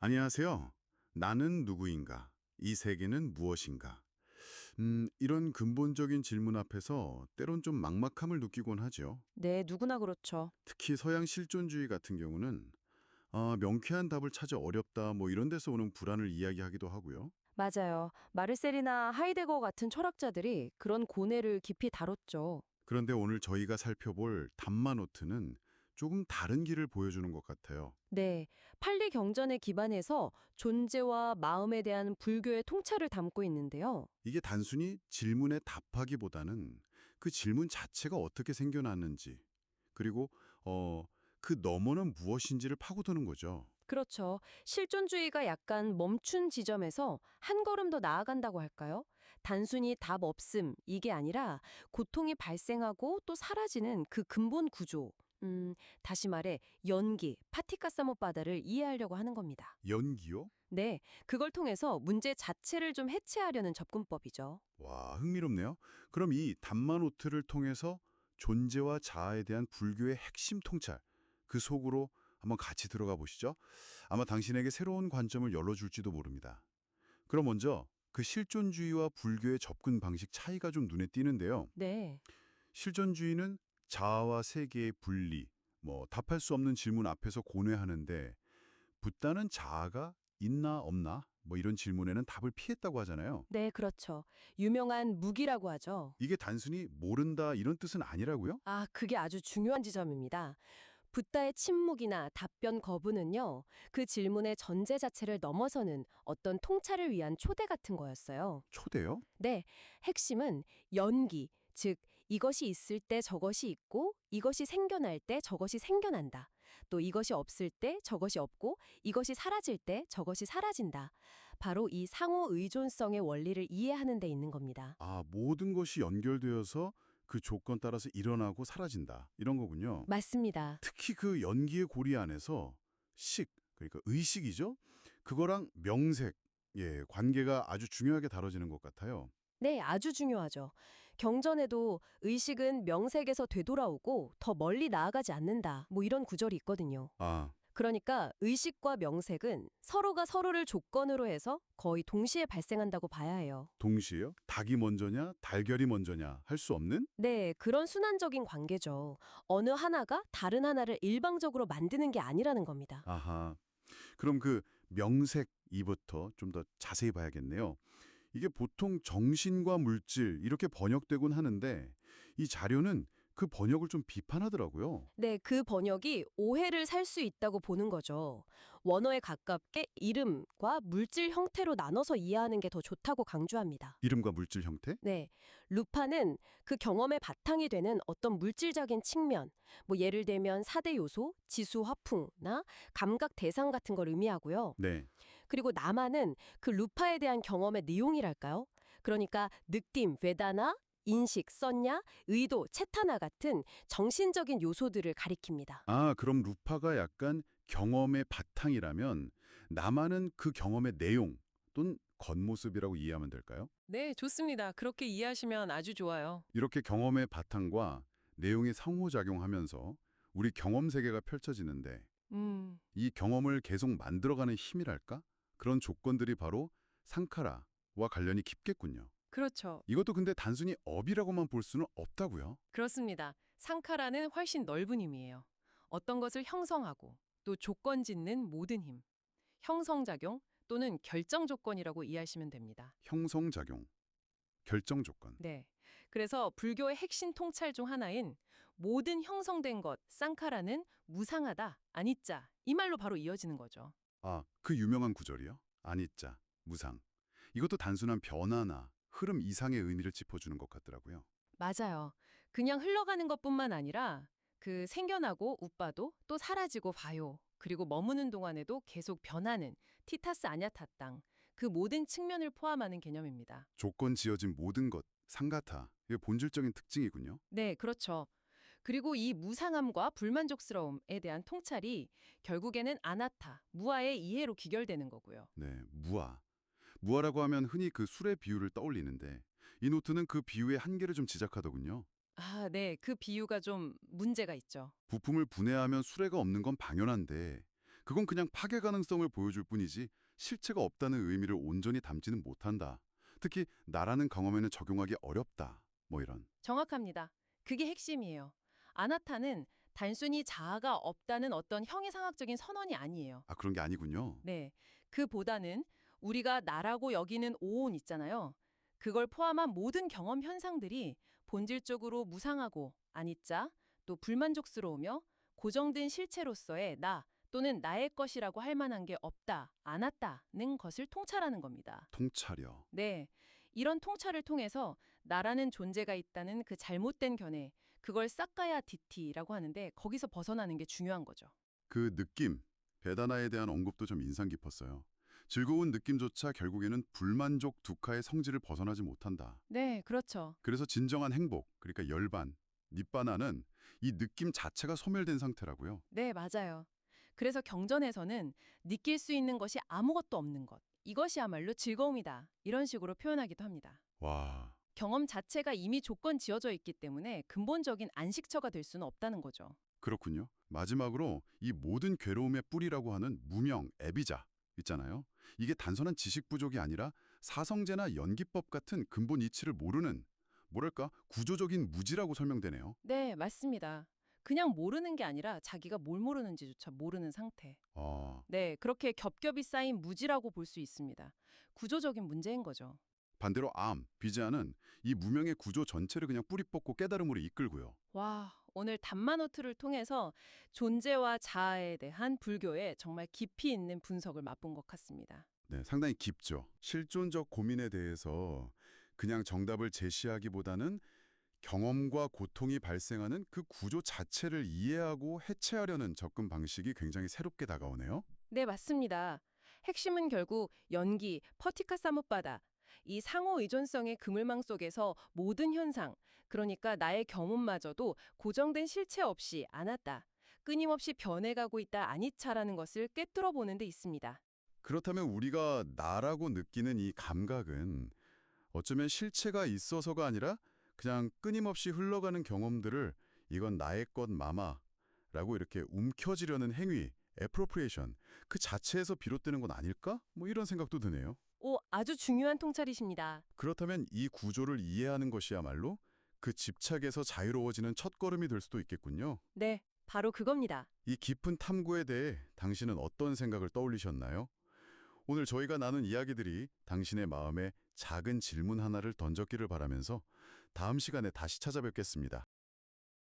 안녕하세요. 나는 누구인가? 이 세계는 무엇인가? 이런 근본적인 질문 앞에서 때론 좀 막막함을 느끼곤 하죠. 네, 누구나 그렇죠. 특히 서양 실존주의 같은 경우는 명쾌한 답을 찾아 어렵다 뭐 이런 데서 오는 불안을 이야기하기도 하고요. 맞아요. 마르셀이나 하이데거 같은 철학자들이 그런 고뇌를 깊이 다뤘죠. 그런데 오늘 저희가 살펴볼 담마노트는 조금 다른 길을 보여주는 것 같아요. 네, 팔리 경전에 기반해서 존재와 마음에 대한 불교의 통찰을 담고 있는데요. 이게 단순히 질문에 답하기보다는 그 질문 자체가 어떻게 생겨났는지, 그리고 그 너머는 무엇인지를 파고드는 거죠. 그렇죠. 실존주의가 약간 멈춘 지점에서 한 걸음 더 나아간다고 할까요? 단순히 답 없음, 이게 아니라 고통이 발생하고 또 사라지는 그 근본 구조. 다시 말해, 연기, 파티카사모바다를 이해하려고 하는 겁니다. 연기요? 네, 그걸 통해서 문제 자체를 좀 해체하려는 접근법이죠. 와, 흥미롭네요. 그럼 이 담마노트를 통해서 존재와 자아에 대한 불교의 핵심 통찰, 그 속으로 한번 같이 들어가 보시죠. 아마 당신에게 새로운 관점을 열어줄지도 모릅니다. 그럼 먼저 그 실존주의와 불교의 접근 방식 차이가 좀 눈에 띄는데요. 네, 실존주의는 자아와 세계의 분리, 답할 수 없는 질문 앞에서 고뇌하는데 붓다는 자아가 있나 없나 이런 질문에는 답을 피했다고 하잖아요. 네, 그렇죠. 유명한 무기라고 하죠. 이게 단순히 모른다 이런 뜻은 아니라고요? 아, 그게 아주 중요한 지점입니다. 붓다의 침묵이나 답변 거부는요, 그 질문의 전제 자체를 넘어서는 어떤 통찰을 위한 초대 같은 거였어요. 초대요? 네, 핵심은 연기, 즉 이것이 있을 때 저것이 있고 이것이 생겨날 때 저것이 생겨난다. 또 이것이 없을 때 저것이 없고 이것이 사라질 때 저것이 사라진다. 바로 이 상호 의존성의 원리를 이해하는 데 있는 겁니다. 아, 모든 것이 연결되어서 그 조건 따라서 일어나고 사라진다. 이런 거군요. 맞습니다. 특히 그 연기의 고리 안에서 그러니까 의식이죠? 그거랑 명색, 관계가 아주 중요하게 다뤄지는 것 같아요. 네, 아주 중요하죠. 경전에도 의식은 명색에서 되돌아오고 더 멀리 나아가지 않는다. 뭐 이런 구절이 있거든요. 아, 그러니까 의식과 명색은 서로가 서로를 조건으로 해서 거의 동시에 발생한다고 봐야 해요. 동시에요? 닭이 먼저냐, 달걀이 먼저냐 할 수 없는? 네, 그런 순환적인 관계죠. 어느 하나가 다른 하나를 일방적으로 만드는 게 아니라는 겁니다. 아하. 그럼 그 명색 이부터 좀 더 자세히 봐야겠네요. 이게 보통 정신과 물질 이렇게 번역되곤 하는데 이 자료는 그 번역을 좀 비판하더라고요. 네, 그 번역이 오해를 살 수 있다고 보는 거죠. 원어에 가깝게 이름과 물질 형태로 나눠서 이해하는 게 더 좋다고 강조합니다. 이름과 물질 형태? 네, 루파는 그 경험의 바탕이 되는 어떤 물질적인 측면, 뭐 예를 들면 4대 요소, 지수, 화풍나 감각 대상 같은 걸 의미하고요. 네. 그리고 나만은 그 루파에 대한 경험의 내용이랄까요? 그러니까 느낌, 베다나, 인식, 썬냐, 의도, 체타나 같은 정신적인 요소들을 가리킵니다. 아, 그럼 루파가 약간 경험의 바탕이라면 나만은 그 경험의 내용 또는 겉모습이라고 이해하면 될까요? 네, 좋습니다. 그렇게 이해하시면 아주 좋아요. 이렇게 경험의 바탕과 내용이 상호작용하면서 우리 경험 세계가 펼쳐지는데 이 경험을 계속 만들어가는 힘이랄까? 그런 조건들이 바로 상카라와 관련이 깊겠군요. 그렇죠. 이것도 근데 단순히 업이라고만 볼 수는 없다고요. 그렇습니다. 상카라는 훨씬 넓은 힘이에요. 어떤 것을 형성하고 또 조건 짓는 모든 힘. 형성작용 또는 결정 조건이라고 이해하시면 됩니다. 형성작용, 결정 조건. 네. 그래서 불교의 핵심 통찰 중 하나인 모든 형성된 것, 쌍카라는 무상하다, 아니짜. 이 말로 바로 이어지는 거죠. 아, 그 유명한 구절이요? 아니자, 무상. 이것도 단순한 변화나 흐름 이상의 의미를 짚어주는 것 같더라고요. 맞아요. 그냥 흘러가는 것뿐만 아니라 그 생겨나고 웃바도 또 사라지고 봐요. 그리고 머무는 동안에도 계속 변하는 티타스 아냐타땅. 그 모든 측면을 포함하는 개념입니다. 조건 지어진 모든 것, 상가타. 이게 본질적인 특징이군요. 네, 그렇죠. 그리고 이 무상함과 불만족스러움에 대한 통찰이 결국에는 아나타, 무아의 이해로 귀결되는 거고요. 네, 무아. 무아라고 하면 흔히 그 술의 비유를 떠올리는데 이 노트는 그 비유의 한계를 좀 지적하더군요. 아, 네. 그 비유가 좀 문제가 있죠. 부품을 분해하면 수레가 없는 건 당연한데 그건 그냥 파괴 가능성을 보여줄 뿐이지 실체가 없다는 의미를 온전히 담지는 못한다. 특히 나라는 경험에는 적용하기 어렵다. 뭐 이런. 정확합니다. 그게 핵심이에요. 아나타는 단순히 자아가 없다는 어떤 형이상학적인 선언이 아니에요. 아, 그런 게 아니군요. 네. 그보다는 우리가 나라고 여기는 오온 있잖아요. 그걸 포함한 모든 경험 현상들이 본질적으로 무상하고 아니짜 또 불만족스러우며 고정된 실체로서의 나 또는 나의 것이라고 할 만한 게 없다, 않았다는 것을 통찰하는 겁니다. 통찰이요. 네. 이런 통찰을 통해서 나라는 존재가 있다는 그 잘못된 견해, 그걸 싹가야 디티라고 하는데 거기서 벗어나는 게 중요한 거죠. 그 느낌, 베다나에 대한 언급도 좀 인상 깊었어요. 즐거운 느낌조차 결국에는 불만족 두카의 성질을 벗어나지 못한다. 네, 그렇죠. 그래서 진정한 행복, 그러니까 열반, 니빠나는 이 느낌 자체가 소멸된 상태라고요. 네, 맞아요. 그래서 경전에서는 느낄 수 있는 것이 아무것도 없는 것. 이것이야말로 즐거움이다. 이런 식으로 표현하기도 합니다. 와, 경험 자체가 이미 조건 지어져 있기 때문에 근본적인 안식처가 될 수는 없다는 거죠. 그렇군요. 마지막으로 이 모든 괴로움의 뿌리라고 하는 무명, 애비자 있잖아요. 이게 단순한 지식 부족이 아니라 사성제나 연기법 같은 근본 이치를 모르는, 뭐랄까, 구조적인 무지라고 설명되네요. 네, 맞습니다. 그냥 모르는 게 아니라 자기가 뭘 모르는지조차 모르는 상태. 아, 네, 그렇게 겹겹이 쌓인 무지라고 볼 수 있습니다. 구조적인 문제인 거죠. 반대로 비자는 이 무명의 구조 전체를 그냥 뿌리 뽑고 깨달음으로 이끌고요. 와, 오늘 담마노트를 통해서 존재와 자아에 대한 불교의 정말 깊이 있는 분석을 맛본 것 같습니다. 네, 상당히 깊죠. 실존적 고민에 대해서 그냥 정답을 제시하기보다는 경험과 고통이 발생하는 그 구조 자체를 이해하고 해체하려는 접근 방식이 굉장히 새롭게 다가오네요. 네, 맞습니다. 핵심은 결국 연기, 퍼티카 사뭇바다, 이 상호 의존성의 그물망 속에서 모든 현상, 그러니까 나의 경험마저도 고정된 실체 없이 않았다. 끊임없이 변해가고 있다 아니차라는 것을 꿰뚫어 보는 데 있습니다. 그렇다면 우리가 나라고 느끼는 이 감각은 어쩌면 실체가 있어서가 아니라 그냥 끊임없이 흘러가는 경험들을 이건 나의 것 마마라고 이렇게 움켜쥐려는 행위, appropriation 그 자체에서 비롯되는 건 아닐까? 뭐 이런 생각도 드네요. 오, 아주 중요한 통찰이십니다. 그렇다면 이 구조를 이해하는 것이야말로 그 집착에서 자유로워지는 첫걸음이 될 수도 있겠군요. 네, 바로 그겁니다. 이 깊은 탐구에 대해 당신은 어떤 생각을 떠올리셨나요? 오늘 저희가 나눈 이야기들이 당신의 마음에 작은 질문 하나를 던졌기를 바라면서 다음 시간에 다시 찾아뵙겠습니다.